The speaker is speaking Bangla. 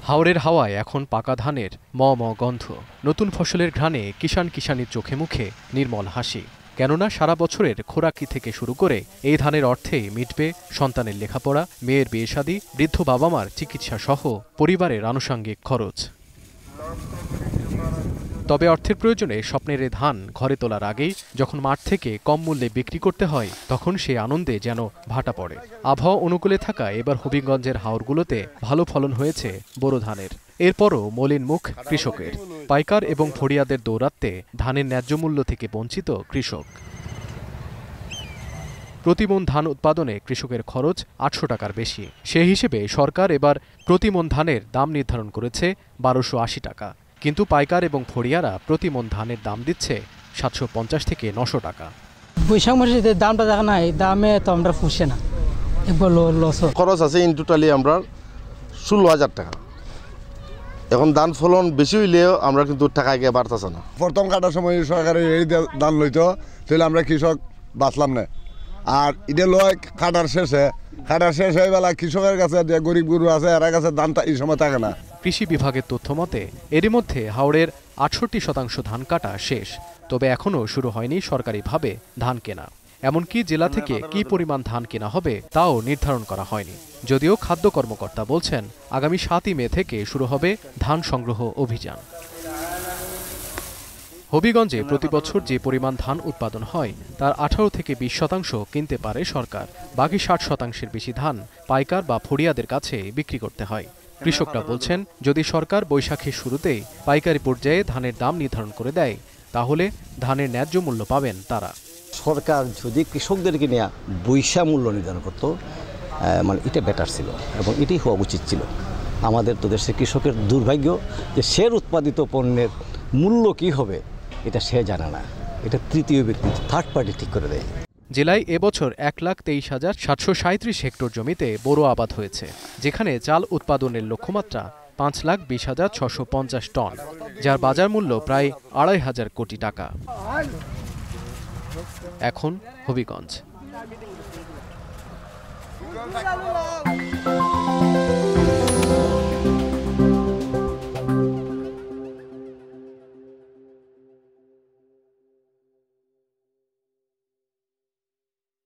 হাওরের হাওয়ায় এখন পাকা ধানের ম গন্ধ। নতুন ফসলের ঘ্রাণে কিষাণীর চোখে মুখে নির্মল হাসি। কেননা সারা বছরের খোরাকি থেকে শুরু করে এই ধানের অর্থেই মিটবে সন্তানের লেখাপড়া, মেয়ের বিয়ে শাদী, বৃদ্ধ বাবা মার চিকিৎসা সহ পরিবারের আনুষঙ্গিক খরচ। তবে অর্থের প্রয়োজনে স্বপ্নের এ ধান ঘরে তোলার আগেই যখন মাঠ থেকে কম মূল্যে বিক্রি করতে হয়, তখন সেই আনন্দে যেন ভাটা পড়ে। আবহাওয়া অনুকূলে থাকা এবার হবিগঞ্জের হাওরগুলোতে ভালো ফলন হয়েছে বোরো ধানের। এরপরও মলিন মুখ কৃষকের। পাইকার এবং ফড়িয়াদের দৌরাত্ম্যে ধানের ন্যায্য মূল্য থেকে বঞ্চিত কৃষক। প্রতিমণ ধান উৎপাদনে কৃষকের খরচ ৮০০ টাকার বেশি। সে হিসেবে সরকার এবার প্রতিমণ ধানের দাম নির্ধারণ করেছে ১২৮০ টাকা। কিন্তু পাইকার এবং ফড়িয়ারা প্রতিমণ ধানের দাম দিচ্ছে ৭৫০ থেকে ৯০০ টাকা। বৈশাখ মাসে যে দামটা দেখা না, এই দামে তো আমরা পুষে না, একবার লস। খরচ আছে ইন টোটালি আমরা ১৬,০০০ টাকা। এখন ধান ফলন বেশি হইলেও আমরা কিন্তু টাকা গিয়ে বাড়তেছে না। প্রথম কাটার সময় সরকারের এই ধান লইতো, তাহলে আমরা কৃষক বাঁচলাম না। আর এটা লয় কাটার শেষ হয়ে বেলা কৃষকের কাছে যে গরিব গুরু আছে এর কাছে ধানটা এই সময় থাকে না। কৃষি বিভাগের তথ্য মতে এরই মধ্যে হাওড়ের ৬৮% ধান কাটা শেষ। তবে এখনও শুরু হয়নি সরকারিভাবে ধান কেনা। এমনকি জেলা থেকে কী পরিমাণ ধান কেনা হবে তাও নির্ধারণ করা হয়নি। যদিও খাদ্য কর্মকর্তা বলছেন আগামী ৭ই মে থেকে শুরু হবে ধান সংগ্রহ অভিযান। হবিগঞ্জে প্রতিবছর যে পরিমাণ ধান উৎপাদন হয় তার ১৮ থেকে ২০% কিনতে পারে সরকার। বাকি ৬০%-এর বেশি ধান পাইকার বা ফড়িয়াদের কাছে বিক্রি করতে হয়। কৃষকরা বলছেন যদি সরকার বৈশাখের শুরুতেই পাইকারি পর্যায়ে ধানের দাম নির্ধারণ করে দেয়, তাহলে ধানের ন্যায্য মূল্য পাবেন তারা। সরকার যদি কৃষকদেরকে নিয়ে বৈশা মূল্য নির্ধারণ করতো, মানে এটা বেটার ছিল এবং এটাই হওয়া উচিত ছিল। আমাদের তো দেশের কৃষকের দুর্ভাগ্য যে সে উৎপাদিত পণ্যের মূল্য কী হবে এটা সে জানে না, এটা তৃতীয় ব্যক্তি, থার্ড পার্টি ঠিক করে দেয়। জেলায় এবছর ১,২৩,৭৩৭ হেক্টর জমিতে বোরো আবাদ হয়েছে, যেখানে চাল উৎপাদনের লক্ষ্যমাত্রা ৫,২০,৬৫০ টন, যার বাজার মূল্য প্রায় ২৫০০ কোটি টাকা। এখন হবিগঞ্জ।